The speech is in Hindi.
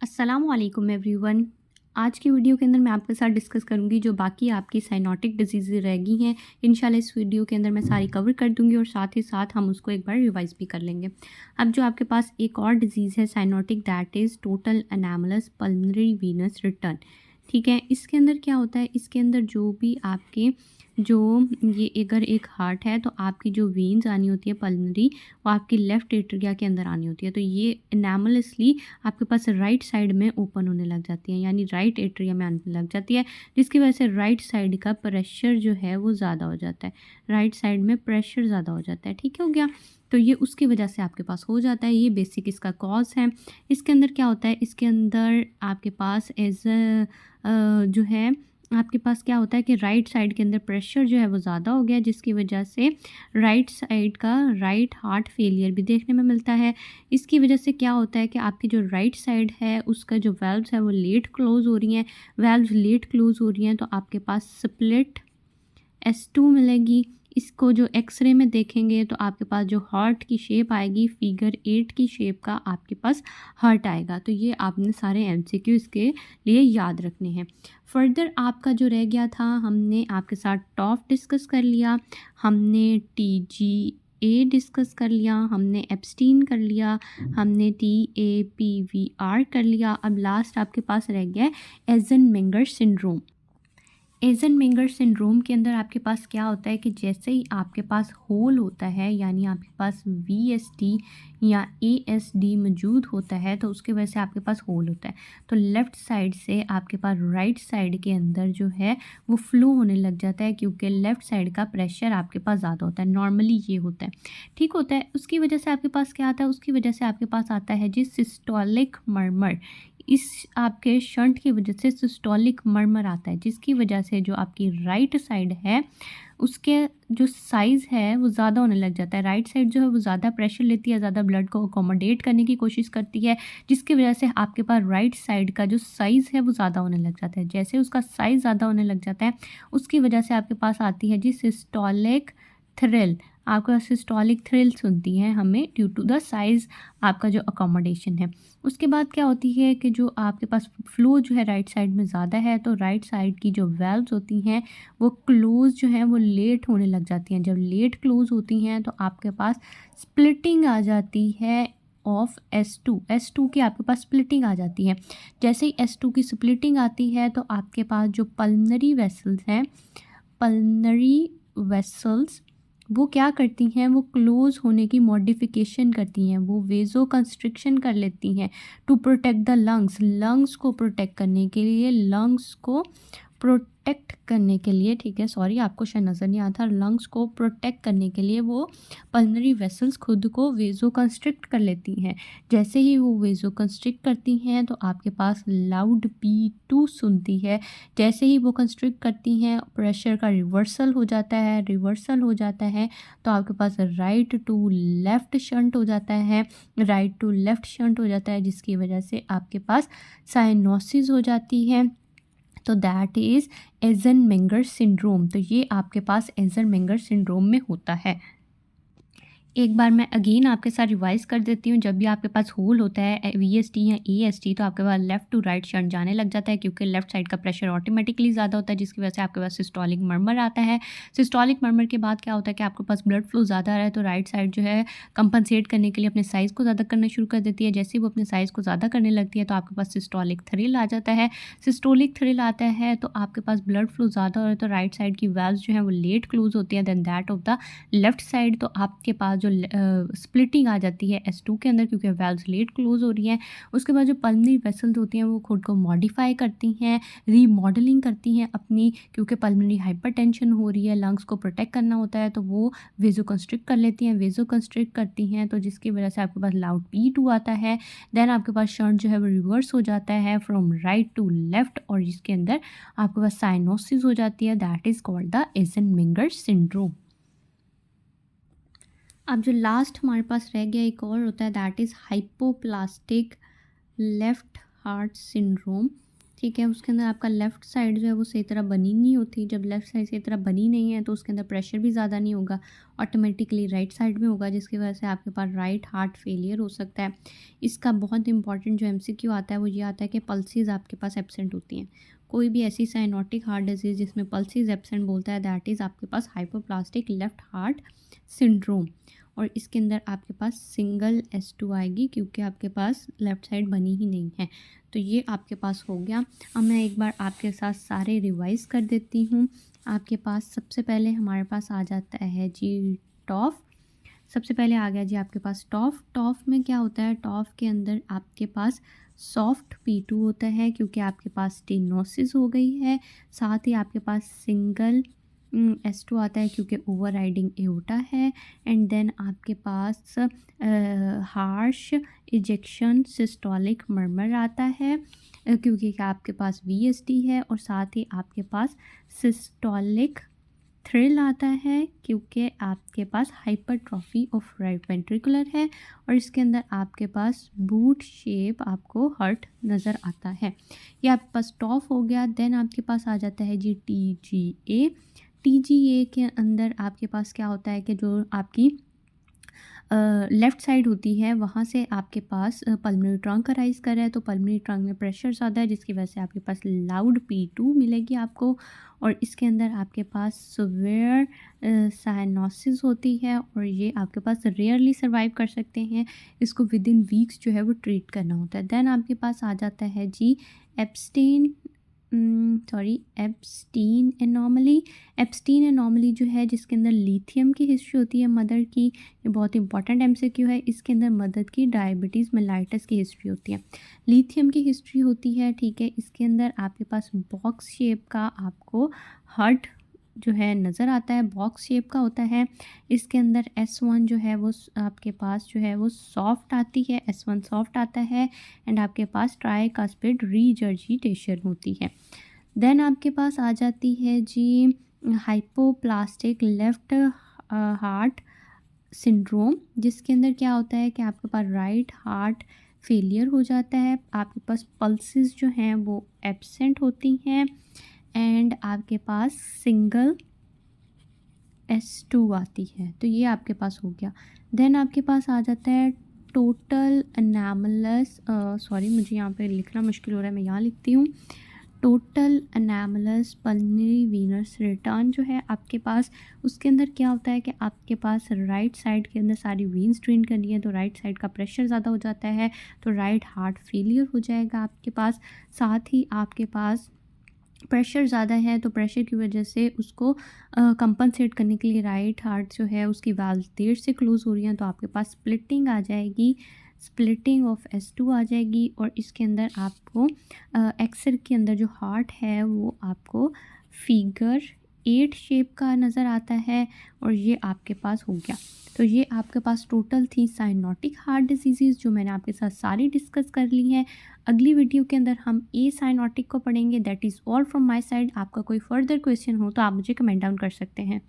अस्सलामुअलैकुम एवरीवन। आज की वीडियो के अंदर मैं आपके साथ डिस्कस करूंगी जो बाकी आपकी साइनोटिक डिजीज़ रह गई हैं। इंशाल्लाह इस वीडियो के अंदर मैं सारी कवर कर दूंगी और साथ ही साथ हम उसको एक बार रिवाइज भी कर लेंगे। अब जो आपके पास एक और डिजीज़ है cyanotic, that is total anomalous pulmonary venous return. ठीक है, इसके अंदर क्या होता है, इसके अंदर जो भी आपके जो ये अगर एक हार्ट है तो आपकी जो वेन्स आनी होती है पल्मोनरी, वो आपकी लेफ़्ट एट्रिया के अंदर आनी होती है। तो ये एनामलसली आपके पास राइट साइड में ओपन होने लग जाती है, यानी राइट एट्रिया में आने लग जाती है, जिसकी वजह से राइट साइड का प्रेशर जो है वो ज़्यादा हो जाता है। राइट साइड में प्रेशर ज़्यादा हो जाता है। ठीक हो गया, तो ये उसकी वजह से आपके पास हो जाता है। ये बेसिक इसका कॉज है। इसके अंदर क्या होता है, इसके अंदर आपके पास जो है आपके पास क्या होता है कि राइट साइड के अंदर प्रेशर जो है वो ज़्यादा हो गया, जिसकी वजह से राइट साइड का राइट हार्ट फेलियर भी देखने में मिलता है। इसकी वजह से क्या होता है कि आपकी जो राइट साइड है उसका जो वेल्व्स है वो लेट क्लोज़ हो रही हैं। वेल्व्स लेट क्लोज़ हो रही हैं तो आपके पास स्प्लिट S2 मिलेगी। इसको जो एक्सरे में देखेंगे तो आपके पास जो हार्ट की शेप आएगी, फिगर 8 की शेप का आपके पास हार्ट आएगा। तो ये आपने सारे MCQ इसके लिए याद रखने हैं। फर्दर आपका जो रह गया था, हमने आपके साथ टॉफ डिस्कस कर लिया, हमने TGA डिस्कस कर लिया, हमने एब्स्टीन कर लिया, हमने TAPVR कर लिया। अब लास्ट आपके पास रह गया है एजन-मेंगर सिंड्रोम। एजन-मेंगर सिंड्रोम के अंदर आपके पास क्या होता है कि जैसे ही आपके पास होल होता है, यानी आपके पास VSD या ASD मौजूद होता है, तो उसकी वजह से आपके पास होल होता है। तो लेफ़्ट साइड से आपके पास राइट साइड के अंदर जो है वो फ्लो होने लग जाता है, क्योंकि लेफ़्ट साइड का प्रेशर आपके पास ज़्यादा होता है। नॉर्मली ये होता है, ठीक होता है। उसकी वजह से आपके पास क्या आता है, उसकी वजह से आपके पास आता है जी सिस्टोलिक मर्मर। इस आपके शंट की वजह से सिस्टोलिक मर्मर आता है, जिसकी वजह से जो आपकी राइट साइड है उसके जो साइज़ है वो ज़्यादा होने लग जाता है। राइट साइड जो है वो ज़्यादा प्रेशर लेती है, ज़्यादा ब्लड को अकोमोडेट करने की कोशिश करती है, जिसकी वजह से आपके पास राइट साइड का जो साइज़ है वो ज़्यादा होने लग जाता है। जैसे उसका साइज़ ज़्यादा होने लग जाता है, उसकी वजह से आपके पास आती है जी सिस्टोलिक थ्रिल। आपका सिस्टोलिक थ्रिल सुनती हैं हमें ड्यू टू द साइज़ आपका जो अकोमोडेशन है। उसके बाद क्या होती है कि जो आपके पास फ्लो जो है राइट साइड में ज़्यादा है, तो राइट साइड की जो वेल्व्स होती हैं वो क्लोज़ जो है वो लेट होने लग जाती हैं। जब लेट क्लोज़ होती हैं तो आपके पास स्प्लिटिंग आ जाती है ऑफ S2 की आपके पास स्प्लिटिंग आ जाती है। जैसे ही S2 की स्प्लिटिंग आती है तो आपके पास जो पल्मोनरी वेसल्स हैं, पल्मोनरी वेसल्स वो क्या करती हैं, वो क्लोज़ होने की मॉडिफिकेशन करती हैं, वो वेज़ो कंस्ट्रिक्शन कर लेती हैं to protect the lungs. Lungs को प्रोटेक्ट करने के लिए, लंग्स को प्रोटेक्ट करने के लिए, ठीक है, सॉरी आपको शायद नज़र नहीं आता, लंग्स को प्रोटेक्ट करने के लिए वो पल्मोनरी वेसल्स खुद को वेज़ो कंस्ट्रिक्ट कर लेती हैं। जैसे ही वो वेज़ो कंस्ट्रिक्ट करती हैं तो आपके पास लाउड P2 सुनती है। जैसे ही वो कंस्ट्रिक्ट करती हैं प्रेशर का रिवर्सल हो जाता है, रिवर्सल हो जाता है तो आपके पास राइट टू लेफ़्ट शंट हो जाता है, राइट टू लेफ़्ट शंट हो जाता है, जिसकी वजह से आपके पास साइनोसिस हो जाती है। तो दैट इज़ एजन-मेंगर सिंड्रोम। तो ये आपके पास एजन-मेंगर सिंड्रोम में होता है। एक बार मैं अगेन आपके साथ रिवाइज़ कर देती हूँ। जब भी आपके पास होल होता है VSD या ASD, तो आपके पास लेफ़्ट टू राइट शंट जाने लग जाता है, क्योंकि लेफ़्ट साइड का प्रेशर ऑटोमेटिकली ज़्यादा होता है, जिसकी वजह से आपके पास सिस्टोलिक मर्मर आता है। सिस्टोलिक मर्मर के बाद क्या होता है कि आपके पास ब्लड फ्लो ज़्यादा आ रहा है, तो राइट साइड जो है कंपनसेट करने के लिए अपने साइज़ को ज़्यादा करना शुरू कर देती है। जैसे ही वो अपने साइज़ को ज़्यादा करने लगती है तो आपके पास सिस्टोलिक थ्रिल आ जाता है। सिस्टोलिक थ्रिल आता है तो आपके पास ब्लड फ्लो ज़्यादा हो रहा है, तो राइट साइड की वेल्व्स जो हैं वो लेट क्लोज़ होती है then that of the left side. तो आपके पास जो स्प्लिटिंग आ जाती है S2 के अंदर, क्योंकि वेल्व्स लेट क्लोज़ हो रही हैं। उसके बाद जो पल्मोनरी वेसल्स होती हैं वो खुद को मॉडिफ़ाई करती हैं, रीमॉडलिंग करती हैं अपनी, क्योंकि पल्मोनरी हाइपरटेंशन हो रही है, लंग्स को प्रोटेक्ट करना होता है, तो वो वेज़ो कंस्ट्रिक्ट कर लेती हैं, वेज़ो कंस्ट्रिक्ट करती हैं, तो जिसकी वजह से आपके पास लाउड P2 आता है। देन आपके पास शंट जो है वो रिवर्स हो जाता है फ्रॉम राइट टू लेफ़्ट, और जिसके अंदर आपके पास साइनोसिस हो जाती है। That is called the Eisenmenger syndrome. अब जो लास्ट हमारे पास रह गया एक और होता है, that is hypoplastic left heart syndrome. ठीक है। उसके अंदर आपका लेफ़्ट साइड जो है वो सही तरह बनी नहीं होती। जब लेफ़्ट साइड सही तरह बनी नहीं है तो उसके अंदर प्रेशर भी ज़्यादा नहीं होगा, ऑटोमेटिकली राइट साइड में होगा, जिसकी वजह से आपके पास राइट हार्ट फेलियर हो सकता है। इसका बहुत इंपॉर्टेंट जो एमसीक्यू आता है वो ये आता है कि पल्सेस आपके पास एब्सेंट होती हैं। कोई भी ऐसी साइनोटिक हार्ट डिजीज़ जिसमें पल्सेस एब्सेंट बोलता है, दैट इज़ आपके पास हाइपोप्लास्टिक लेफ़्ट हार्ट सिंड्रोम। और इसके अंदर आपके पास सिंगल S2 आएगी क्योंकि आपके पास लेफ़्ट साइड बनी ही नहीं है। तो ये आपके पास हो गया। अब मैं एक बार आपके साथ सारे रिवाइज़ कर देती हूँ। आपके पास सबसे पहले हमारे पास आ जाता है जी टॉफ़। सबसे पहले आ गया जी आपके पास टॉफ़। टॉफ़ में क्या होता है, टॉफ़ के अंदर आपके पास सॉफ्ट P2 होता है क्योंकि आपके पास स्टेनोसिस हो गई है। साथ ही आपके पास सिंगल S2 आता है क्योंकि ओवरराइडिंग एओर्टा है। एंड देन आपके पास हार्श इजेक्शन सिस्टोलिक मर्मर आता है क्योंकि आपके पास VSD है। और साथ ही आपके पास सिस्टोलिक थ्रिल आता है क्योंकि आपके पास हाइपरट्रॉफी ऑफ राइट वेंट्रिकुलर है। और इसके अंदर आपके पास बूट शेप आपको हर्ट नज़र आता है। ये आपके पास टॉफ हो गया। देन आपके पास आ जाता है जी TGA। TGA के अंदर आपके पास क्या होता है कि जो आपकी लेफ़्ट साइड होती है वहाँ से आपके पास पल्मोनरी ट्रंक अराइज़ कर रहा है, तो पल्मोनरी ट्रंक में प्रेशर ज़्यादा है जिसकी वजह से आपके पास लाउड P2 मिलेगी आपको। और इसके अंदर आपके पास सीवियर साइनोसिस होती है और ये आपके पास रेयरली सर्वाइव कर सकते हैं। इसको विदिन वीक्स जो है वो ट्रीट करना होता है। देन आपके पास आ जाता है जी एब्स्टीन एनॉमली। एब्स्टीन एनॉमली जो है जिसके अंदर लिथियम की हिस्ट्री होती है मदर की। ये बहुत इंपॉर्टेंट MCQ है। इसके अंदर मदर की डायबिटीज़ मेलाइटस की हिस्ट्री होती है, लिथियम की हिस्ट्री होती है। ठीक है, इसके अंदर आपके पास बॉक्स शेप का आपको हार्ट जो है नज़र आता है, बॉक्स शेप का होता है। इसके अंदर S1 जो है वो आपके पास जो है वो सॉफ्ट आती है, S1 सॉफ्ट आता है। एंड आपके पास ट्राइकास्पिड रीजर्जिटेशन होती है। देन आपके पास आ जाती है जी हाइपोप्लास्टिक लेफ़्ट हार्ट सिंड्रोम, जिसके अंदर क्या होता है कि आपके पास राइट हार्ट फेलियर हो जाता है, आपके पास पल्सेस जो हैं वो एब्सेंट होती हैं। एंड आपके पास सिंगल S2 आती है। तो ये आपके पास हो गया। देन आपके पास आ जाता है टोटल एनामलस, सॉरी मुझे यहाँ पे लिखना मुश्किल हो रहा है, मैं यहाँ लिखती हूँ। Total anomalous pulmonary venous return जो है आपके पास, उसके अंदर क्या होता है कि आपके पास राइट साइड के अंदर सारी वीन्स ड्रेन करनी है, तो राइट साइड का प्रेशर ज़्यादा हो जाता है, तो राइट हार्ट फेलियर हो जाएगा आपके पास। साथ ही आपके पास प्रेशर ज़्यादा है, तो प्रेशर की वजह से उसको कंपनसेट करने के लिए राइट हार्ट जो है उसकी वाल्व देर से क्लोज़ हो रही हैं, तो आपके पास स्प्लिटिंग आ जाएगी, स्प्लिटिंग ऑफ S2 आ जाएगी। और इसके अंदर आपको एक्सरे के अंदर जो हार्ट है वो आपको फिगर 8 शेप का नज़र आता है। और ये आपके पास हो गया। तो ये आपके पास टोटल थी साइनोटिक हार्ट डिजीज़ जो मैंने आपके साथ सारी डिस्कस कर ली हैं। अगली वीडियो के अंदर हम ए साइनोटिक को पढ़ेंगे। That is all from my side. आपका कोई फर्दर क्वेश्चन हो तो आप मुझे कमेंट डाउन कर सकते हैं।